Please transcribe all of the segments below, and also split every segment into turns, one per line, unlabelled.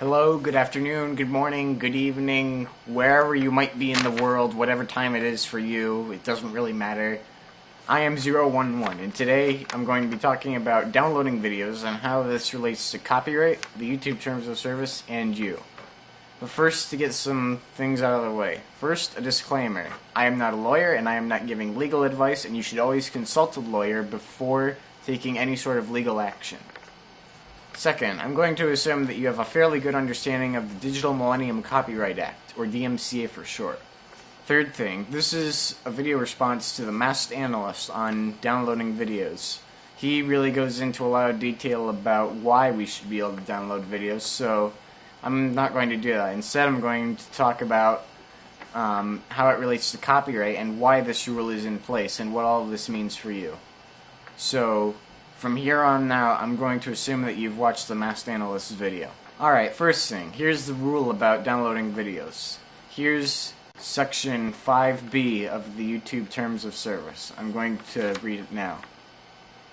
Hello, good afternoon, good morning, good evening, wherever you might be in the world, whatever time it is for you, it doesn't really matter. I am 011, and today I'm going to be talking about downloading videos and how this relates to copyright, the YouTube Terms of Service, and you. But first, to get some things out of the way. First, a disclaimer. I am not a lawyer, and I am not giving legal advice, and you should always consult a lawyer before taking any sort of legal action. Second, I'm going to assume that you have a fairly good understanding of the Digital Millennium Copyright Act, or DMCA for short. Third thing, this is a video response to the Masked Analyst on downloading videos. He really goes into a lot of detail about why we should be able to download videos, so I'm not going to do that. Instead, I'm going to talk about how it relates to copyright and why this rule is in place and what all of this means for you. So, from here on out, I'm going to assume that you've watched the Masked Analyst video. Alright, first thing, here's the rule about downloading videos. Here's section 5B of the YouTube Terms of Service. I'm going to read it now.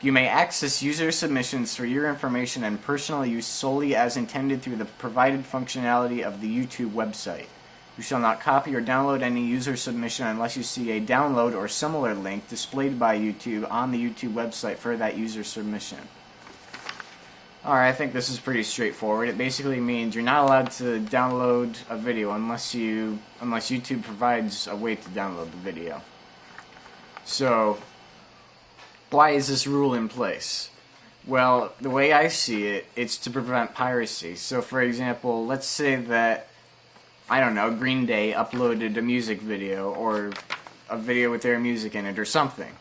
You may access user submissions for your information and personal use solely as intended through the provided functionality of the YouTube website. You shall not copy or download any user submission unless you see a download or similar link displayed by YouTube on the YouTube website for that user submission. Alright, I think this is pretty straightforward. It basically means you're not allowed to download a video unless YouTube provides a way to download the video. So, why is this rule in place? Well, the way I see it, it's to prevent piracy. So, for example, let's say that I don't know, Green Day uploaded a music video or a video with their music in it or something.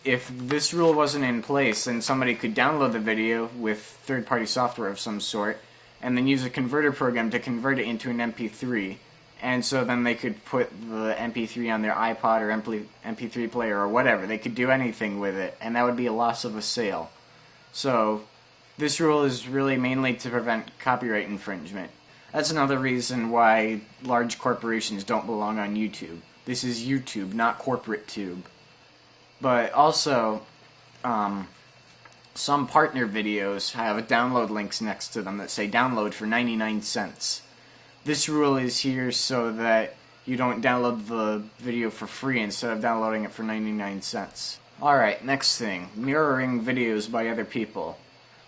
If this rule wasn't in place, then somebody could download the video with third-party software of some sort and then use a converter program to convert it into an MP3. And so then they could put the MP3 on their iPod or MP3 player or whatever. They could do anything with it, and that would be a loss of a sale. So this rule is really mainly to prevent copyright infringement. That's another reason why large corporations don't belong on YouTube. This is YouTube, not corporate tube. But also, some partner videos have download links next to them that say download for 99 cents. This rule is here so that you don't download the video for free instead of downloading it for 99 cents. Alright, next thing, mirroring videos by other people.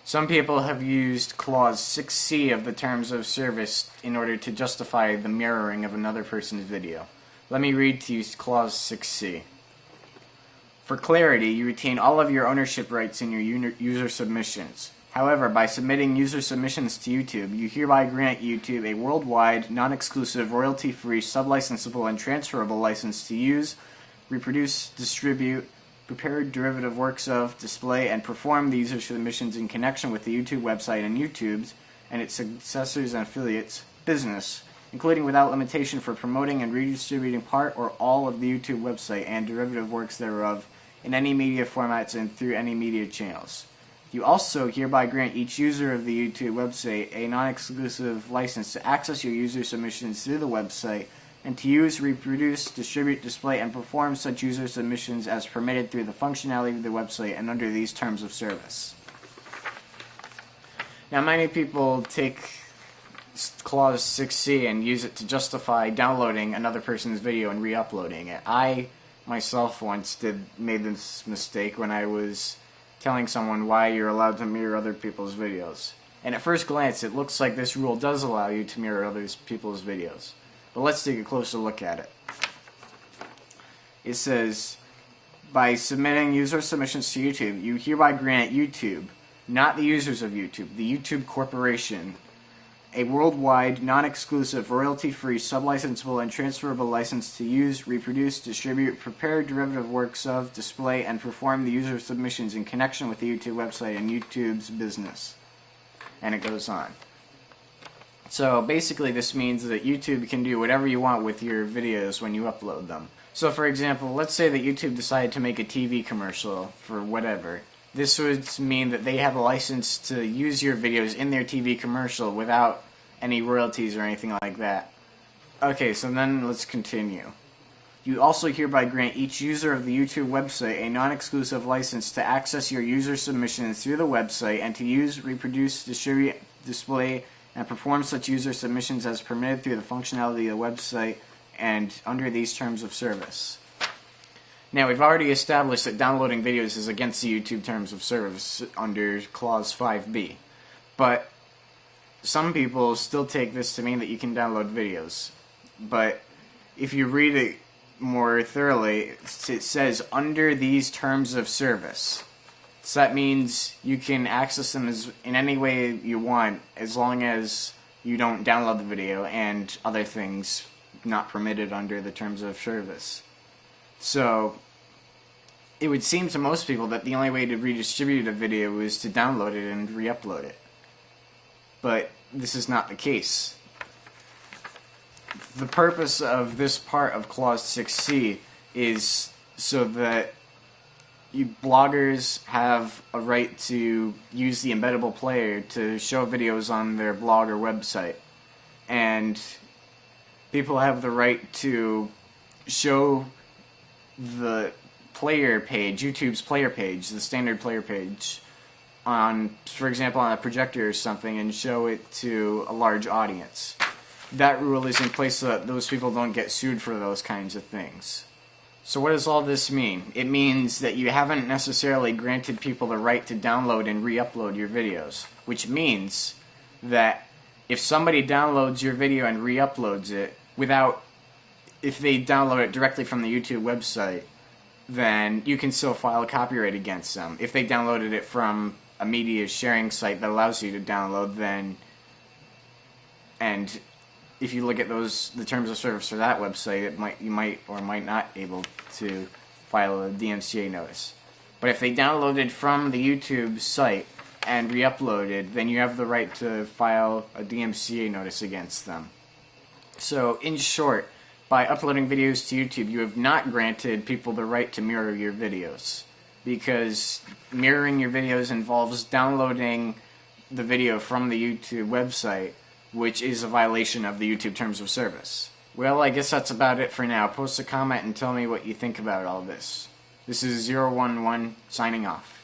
Some people have used Clause 6C of the Terms of Service in order to justify the mirroring of another person's video. Let me read to you Clause 6C. For clarity, you retain all of your ownership rights in your user submissions. However, by submitting user submissions to YouTube, you hereby grant YouTube a worldwide, non-exclusive, royalty-free, sublicensable, and transferable license to use, reproduce, distribute, prepare derivative works of, display, and perform the user submissions in connection with the YouTube website and YouTube's and its successors and affiliates' business, including without limitation for promoting and redistributing part or all of the YouTube website and derivative works thereof in any media formats and through any media channels. You also hereby grant each user of the YouTube website a non-exclusive license to access your user submissions through the website and to use, reproduce, distribute, display, and perform such user submissions as permitted through the functionality of the website and under these terms of service. Now, many people take Clause 6C and use it to justify downloading another person's video and re-uploading it. I, myself, once made this mistake when I was telling someone why you're allowed to mirror other people's videos. And at first glance, it looks like this rule does allow you to mirror other people's videos. But let's take a closer look at it. It says, by submitting user submissions to YouTube, you hereby grant YouTube, not the users of YouTube, the YouTube Corporation, a worldwide, non-exclusive, royalty-free, sublicensable, and transferable license to use, reproduce, distribute, prepare derivative works of, display, and perform the user submissions in connection with the YouTube website and YouTube's business. And it goes on. So basically this means that YouTube can do whatever you want with your videos when you upload them. So for example, let's say that YouTube decided to make a TV commercial for whatever. This would mean that they have a license to use your videos in their TV commercial without any royalties or anything like that. Okay, so then let's continue. You also hereby grant each user of the YouTube website a non-exclusive license to access your user submissions through the website and to use, reproduce, distribute, display, and perform such user submissions as permitted through the functionality of the website and under these terms of service. Now, we've already established that downloading videos is against the YouTube terms of service under Clause 5b, but some people still take this to mean that you can download videos. But if you read it more thoroughly, it says under these terms of service. So that means you can access them in any way you want, as long as you don't download the video and other things not permitted under the terms of service. So it would seem to most people that the only way to redistribute a video is to download it and re-upload it. But this is not the case. The purpose of this part of Clause 6c is so that you bloggers have a right to use the embeddable player to show videos on their blog or website, and people have the right to show the player page, YouTube's player page, the standard player page, on, for example, on a projector or something, and show it to a large audience. That rule is in place so that those people don't get sued for those kinds of things. So what does all this mean? It means that you haven't necessarily granted people the right to download and re-upload your videos, which means that if somebody downloads your video and re-uploads it if they download it directly from the YouTube website, then you can still file copyright against them. If they downloaded it from a media sharing site that allows you to download, and if you look at the terms of service for that website, you might or might not able to file a DMCA notice. But if they downloaded from the YouTube site and re-uploaded, then you have the right to file a DMCA notice against them. So, in short, by uploading videos to YouTube, you have not granted people the right to mirror your videos, because mirroring your videos involves downloading the video from the YouTube website, which is a violation of the YouTube terms of service. Well, I guess that's about it for now. Post a comment and tell me what you think about all this. This is 011 signing off.